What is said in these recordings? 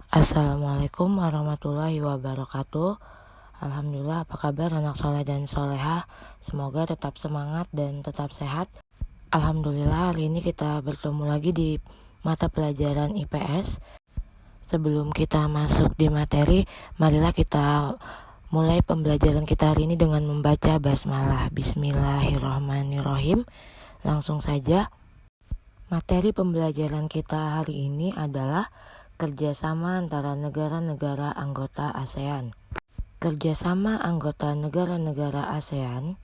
Assalamualaikum warahmatullahi wabarakatuh. Alhamdulillah, apa kabar anak soleh dan soleha? Semoga tetap semangat dan tetap sehat. Alhamdulillah, hari ini kita bertemu lagi di mata pelajaran IPS. Sebelum kita masuk di materi, marilah kita mulai pembelajaran kita hari ini dengan membaca basmalah. Bismillahirrahmanirrahim. Langsung saja, materi pembelajaran kita hari ini adalah kerjasama antara negara-negara anggota ASEAN. Kerjasama anggota negara-negara ASEAN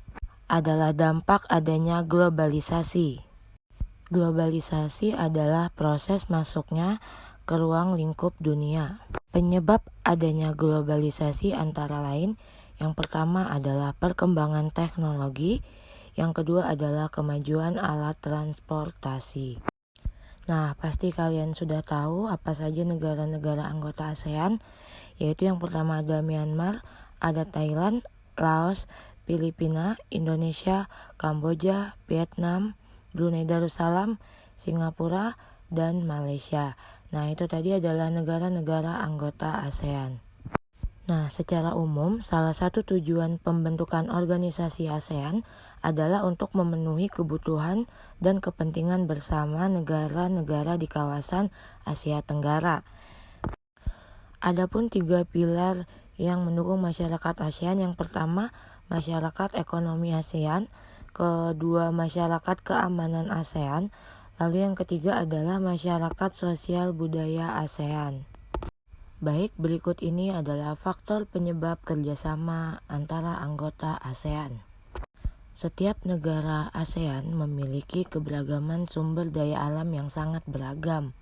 adalah dampak adanya globalisasi. Globalisasi adalah proses masuknya ke ruang lingkup dunia. Penyebab adanya globalisasi antara lain, yang pertama adalah perkembangan teknologi, yang kedua adalah kemajuan alat transportasi. Nah, pasti kalian sudah tahu apa saja negara-negara anggota ASEAN, yaitu yang pertama ada Myanmar, ada Thailand, Laos, Filipina, Indonesia, Kamboja, Vietnam, Brunei Darussalam, Singapura, dan Malaysia. Nah, itu tadi adalah negara-negara anggota ASEAN. Nah, secara umum, salah satu tujuan pembentukan organisasi ASEAN adalah untuk memenuhi kebutuhan dan kepentingan bersama negara-negara di kawasan Asia Tenggara. Adapun 3 pilar yang mendukung masyarakat ASEAN, yang pertama, masyarakat ekonomi ASEAN, kedua, masyarakat keamanan ASEAN, lalu yang ketiga adalah masyarakat sosial budaya ASEAN. Baik, berikut ini adalah faktor penyebab kerjasama antara anggota ASEAN. Setiap negara ASEAN memiliki keberagaman sumber daya alam yang sangat beragam.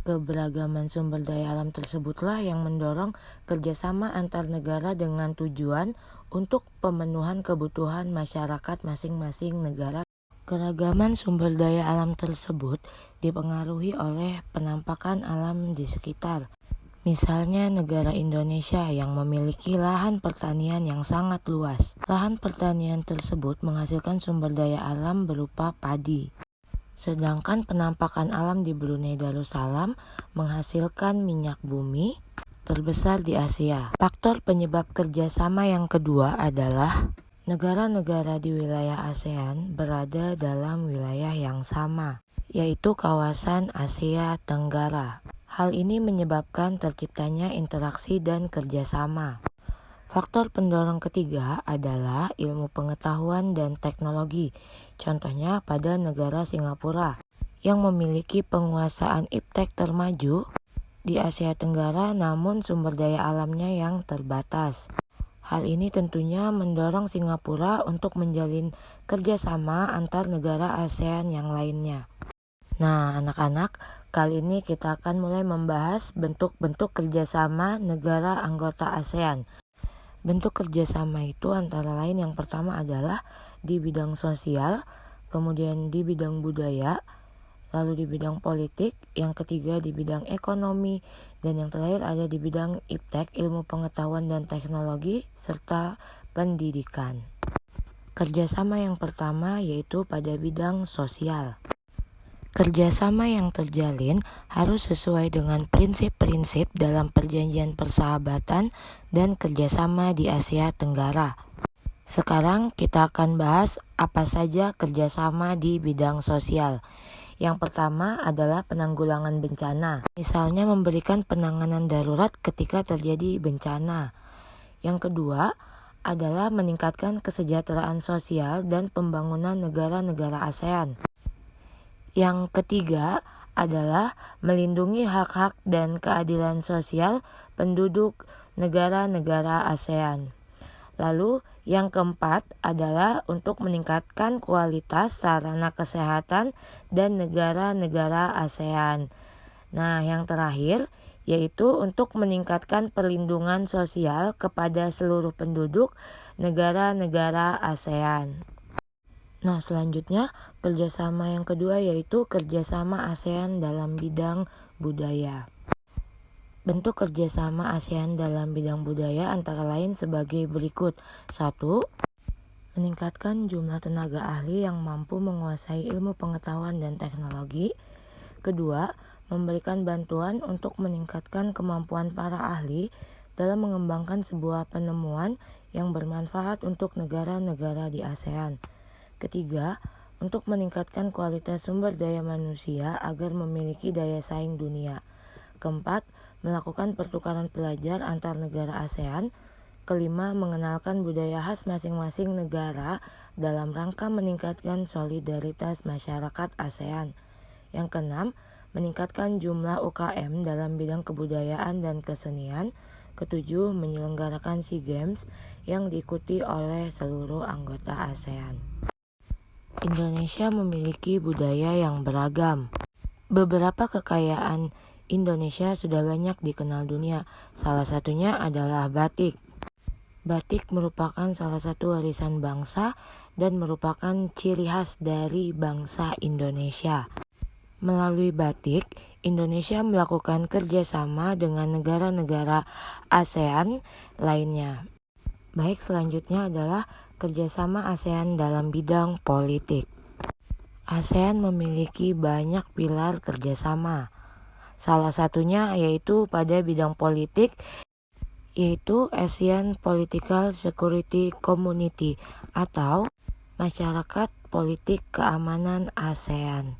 Keberagaman sumber daya alam tersebutlah yang mendorong kerjasama antar negara dengan tujuan untuk pemenuhan kebutuhan masyarakat masing-masing negara. Keragaman sumber daya alam tersebut dipengaruhi oleh penampakan alam di sekitar. Misalnya negara Indonesia yang memiliki lahan pertanian yang sangat luas. Lahan pertanian tersebut menghasilkan sumber daya alam berupa padi. Sedangkan penampakan alam di Brunei Darussalam menghasilkan minyak bumi terbesar di Asia. Faktor penyebab kerjasama yang kedua adalah negara-negara di wilayah ASEAN berada dalam wilayah yang sama, yaitu kawasan Asia Tenggara. Hal ini menyebabkan terciptanya interaksi dan kerjasama. Faktor pendorong ketiga adalah ilmu pengetahuan dan teknologi. Contohnya pada negara Singapura yang memiliki penguasaan iptek termaju di Asia Tenggara, namun sumber daya alamnya yang terbatas. Hal ini tentunya mendorong Singapura untuk menjalin kerjasama antar negara ASEAN yang lainnya. Nah, anak-anak, kali ini kita akan mulai membahas bentuk-bentuk kerjasama negara anggota ASEAN. Bentuk kerjasama itu antara lain yang pertama adalah di bidang sosial, kemudian di bidang budaya, lalu di bidang politik, yang ketiga di bidang ekonomi, dan yang terakhir ada di bidang iptek, ilmu pengetahuan dan teknologi, serta pendidikan. Kerjasama yang pertama yaitu pada bidang sosial. Kerjasama yang terjalin harus sesuai dengan prinsip-prinsip dalam perjanjian persahabatan dan kerjasama di Asia Tenggara. Sekarang kita akan bahas apa saja kerjasama di bidang sosial. Yang pertama adalah penanggulangan bencana. Misalnya memberikan penanganan darurat ketika terjadi bencana. Yang kedua adalah meningkatkan kesejahteraan sosial dan pembangunan negara-negara ASEAN. Yang ketiga adalah melindungi hak-hak dan keadilan sosial penduduk negara-negara ASEAN. Lalu yang keempat adalah untuk meningkatkan kualitas sarana kesehatan dan negara-negara ASEAN. Nah, yang terakhir yaitu untuk meningkatkan perlindungan sosial kepada seluruh penduduk negara-negara ASEAN. Nah, selanjutnya kerjasama yang kedua yaitu kerjasama ASEAN dalam bidang budaya. Bentuk kerjasama ASEAN dalam bidang budaya antara lain sebagai berikut. 1. Meningkatkan jumlah tenaga ahli yang mampu menguasai ilmu pengetahuan dan teknologi. Kedua, memberikan bantuan untuk meningkatkan kemampuan para ahli dalam mengembangkan sebuah penemuan yang bermanfaat untuk negara-negara di ASEAN. Ketiga, untuk meningkatkan kualitas sumber daya manusia agar memiliki daya saing dunia. Keempat, melakukan pertukaran pelajar antar negara ASEAN. Kelima, mengenalkan budaya khas masing-masing negara dalam rangka meningkatkan solidaritas masyarakat ASEAN. Yang keenam, meningkatkan jumlah UKM dalam bidang kebudayaan dan kesenian. Ketujuh, menyelenggarakan SEA Games yang diikuti oleh seluruh anggota ASEAN. Indonesia memiliki budaya yang beragam. Beberapa kekayaan Indonesia sudah banyak dikenal dunia. Salah satunya adalah batik. Batik merupakan salah satu warisan bangsa dan merupakan ciri khas dari bangsa Indonesia. Melalui batik, Indonesia melakukan kerjasama dengan negara-negara ASEAN lainnya. Baik, selanjutnya adalah kerjasama ASEAN dalam bidang politik. ASEAN memiliki banyak pilar kerjasama. Salah satunya yaitu pada bidang politik, yaitu ASEAN Political Security Community atau Masyarakat Politik Keamanan ASEAN.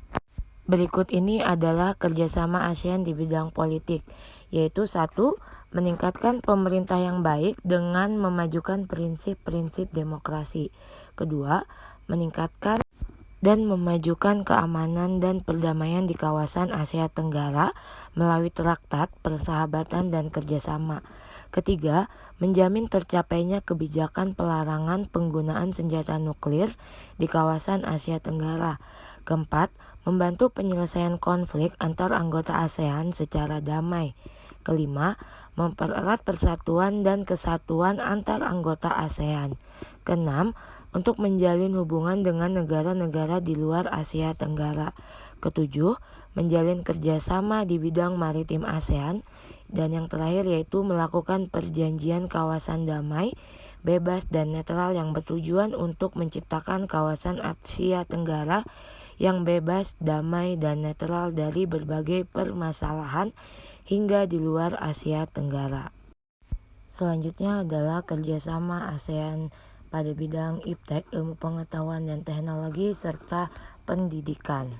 Berikut ini adalah kerjasama ASEAN di bidang politik, yaitu 1. Meningkatkan pemerintah yang baik dengan memajukan prinsip-prinsip demokrasi. Kedua, meningkatkan dan memajukan keamanan dan perdamaian di kawasan Asia Tenggara melalui traktat, persahabatan, dan kerjasama. Ketiga, menjamin tercapainya kebijakan pelarangan penggunaan senjata nuklir di kawasan Asia Tenggara. Keempat, membantu penyelesaian konflik antar anggota ASEAN secara damai. Kelima, mempererat persatuan dan kesatuan antar anggota ASEAN. Keenam, untuk menjalin hubungan dengan negara-negara di luar Asia Tenggara. Ketujuh, menjalin kerjasama di bidang maritim ASEAN. Dan yang terakhir yaitu melakukan perjanjian kawasan damai, bebas dan netral yang bertujuan untuk menciptakan kawasan Asia Tenggara yang bebas, damai, dan netral dari berbagai permasalahan hingga di luar Asia Tenggara. Selanjutnya adalah kerjasama ASEAN pada bidang iptek, ilmu pengetahuan dan teknologi, serta pendidikan.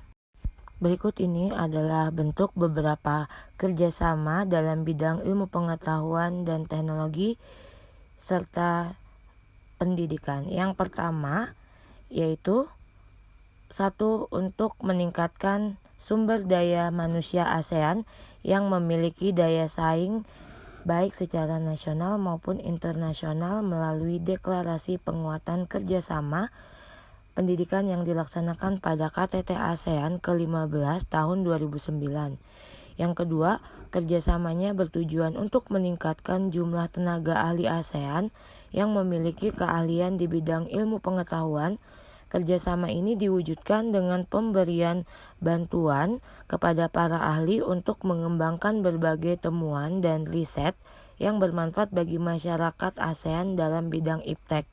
Berikut ini adalah bentuk beberapa kerjasama dalam bidang ilmu pengetahuan dan teknologi serta pendidikan. Yang pertama yaitu 1. Untuk meningkatkan sumber daya manusia ASEAN yang memiliki daya saing baik secara nasional maupun internasional melalui deklarasi penguatan kerjasama pendidikan yang dilaksanakan pada KTT ASEAN ke-15 tahun 2009. Yang kedua, kerjasamanya bertujuan untuk meningkatkan jumlah tenaga ahli ASEAN yang memiliki keahlian di bidang ilmu pengetahuan. Kerjasama ini diwujudkan dengan pemberian bantuan kepada para ahli untuk mengembangkan berbagai temuan dan riset yang bermanfaat bagi masyarakat ASEAN dalam bidang iptek.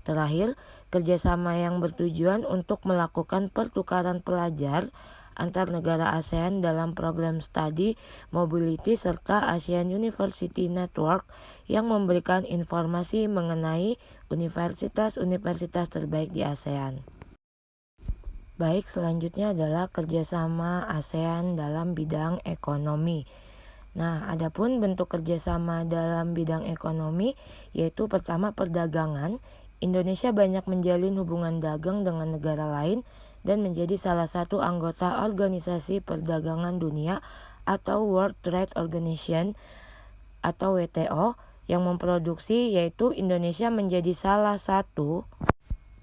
Terakhir, kerjasama yang bertujuan untuk melakukan pertukaran pelajar antar negara ASEAN dalam program studi mobility serta ASEAN University Network yang memberikan informasi mengenai universitas-universitas terbaik di ASEAN. Baik, selanjutnya adalah kerjasama ASEAN dalam bidang ekonomi. Nah, adapun bentuk kerjasama dalam bidang ekonomi yaitu pertama perdagangan. Indonesia banyak menjalin hubungan dagang dengan negara lain dan menjadi salah satu anggota Organisasi Perdagangan Dunia atau World Trade Organization atau WTO yang memproduksi, yaitu Indonesia menjadi salah satu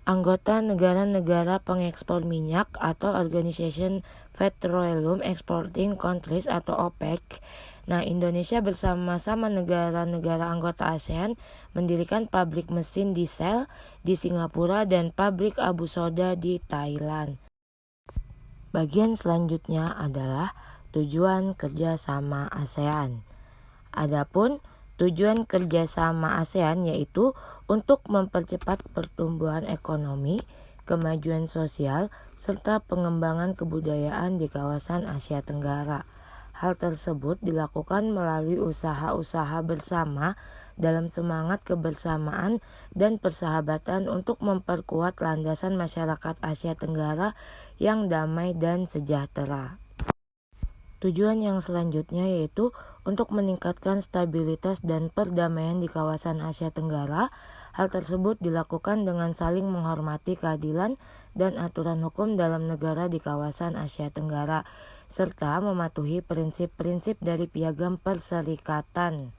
anggota negara-negara pengekspor minyak atau Organization Petroleum Exporting Countries atau OPEC. Nah, Indonesia bersama-sama negara-negara anggota ASEAN mendirikan pabrik mesin diesel di Singapura dan pabrik abu soda di Thailand. Bagian selanjutnya adalah tujuan kerjasama ASEAN. Adapun tujuan kerjasama ASEAN yaitu untuk mempercepat pertumbuhan ekonomi, kemajuan sosial, serta pengembangan kebudayaan di kawasan Asia Tenggara. Hal tersebut dilakukan melalui usaha-usaha bersama dalam semangat kebersamaan dan persahabatan untuk memperkuat landasan masyarakat Asia Tenggara yang damai dan sejahtera. Tujuan yang selanjutnya yaitu untuk meningkatkan stabilitas dan perdamaian di kawasan Asia Tenggara. Hal tersebut dilakukan dengan saling menghormati keadilan dan aturan hukum dalam negara di kawasan Asia Tenggara, serta mematuhi prinsip-prinsip dari Piagam Perserikatan.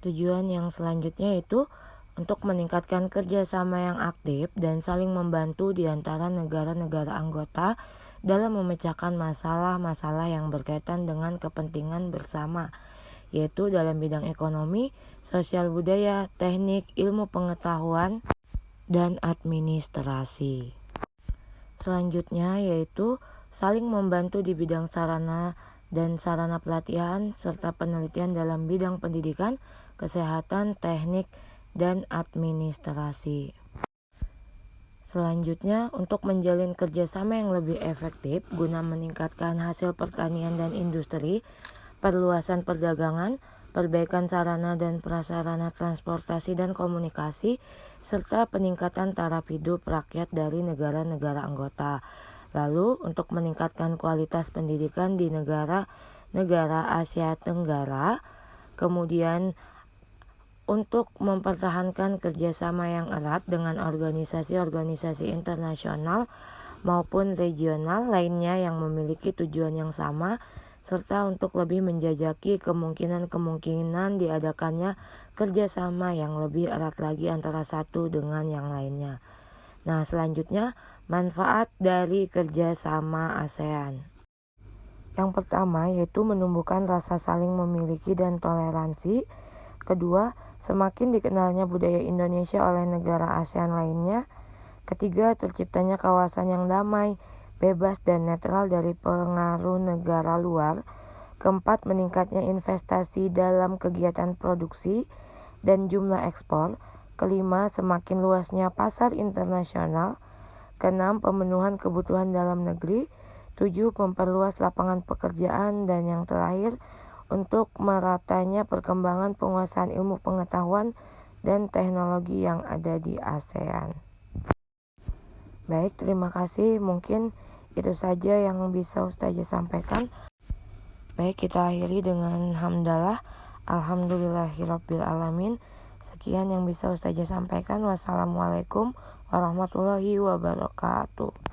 Tujuan yang selanjutnya yaitu untuk meningkatkan kerjasama yang aktif dan saling membantu di antara negara-negara anggota dalam memecahkan masalah-masalah yang berkaitan dengan kepentingan bersama, yaitu dalam bidang ekonomi, sosial budaya, teknik, ilmu pengetahuan, dan administrasi. Selanjutnya yaitu saling membantu di bidang sarana dan sarana pelatihan serta penelitian dalam bidang pendidikan, kesehatan, teknik, dan administrasi. Selanjutnya, untuk menjalin kerjasama yang lebih efektif guna meningkatkan hasil pertanian dan industri, perluasan perdagangan, perbaikan sarana dan prasarana transportasi dan komunikasi, serta peningkatan taraf hidup rakyat dari negara-negara anggota. Lalu, untuk meningkatkan kualitas pendidikan di negara-negara Asia Tenggara, kemudian untuk mempertahankan kerjasama yang erat dengan organisasi-organisasi internasional maupun regional lainnya yang memiliki tujuan yang sama, serta untuk lebih menjajaki kemungkinan-kemungkinan diadakannya kerjasama yang lebih erat lagi antara satu dengan yang lainnya. Nah, selanjutnya manfaat dari kerjasama ASEAN. Yang pertama yaitu menumbuhkan rasa saling memiliki dan toleransi. Kedua, semakin dikenalnya budaya Indonesia oleh negara ASEAN lainnya. Ketiga, terciptanya kawasan yang damai, bebas dan netral dari pengaruh negara luar. Keempat, meningkatnya investasi dalam kegiatan produksi dan jumlah ekspor. Kelima, semakin luasnya pasar internasional. Keenam, pemenuhan kebutuhan dalam negeri. 7, memperluas lapangan pekerjaan. Dan yang terakhir, untuk meratanya perkembangan penguasaan ilmu pengetahuan dan teknologi yang ada di ASEAN. Baik, terima kasih. Mungkin itu saja yang bisa Ustazah sampaikan. Baik, kita akhiri dengan hamdalah. Alhamdulillahirabbil alamin. Sekian yang bisa Ustazah sampaikan. Wassalamualaikum warahmatullahi wabarakatuh.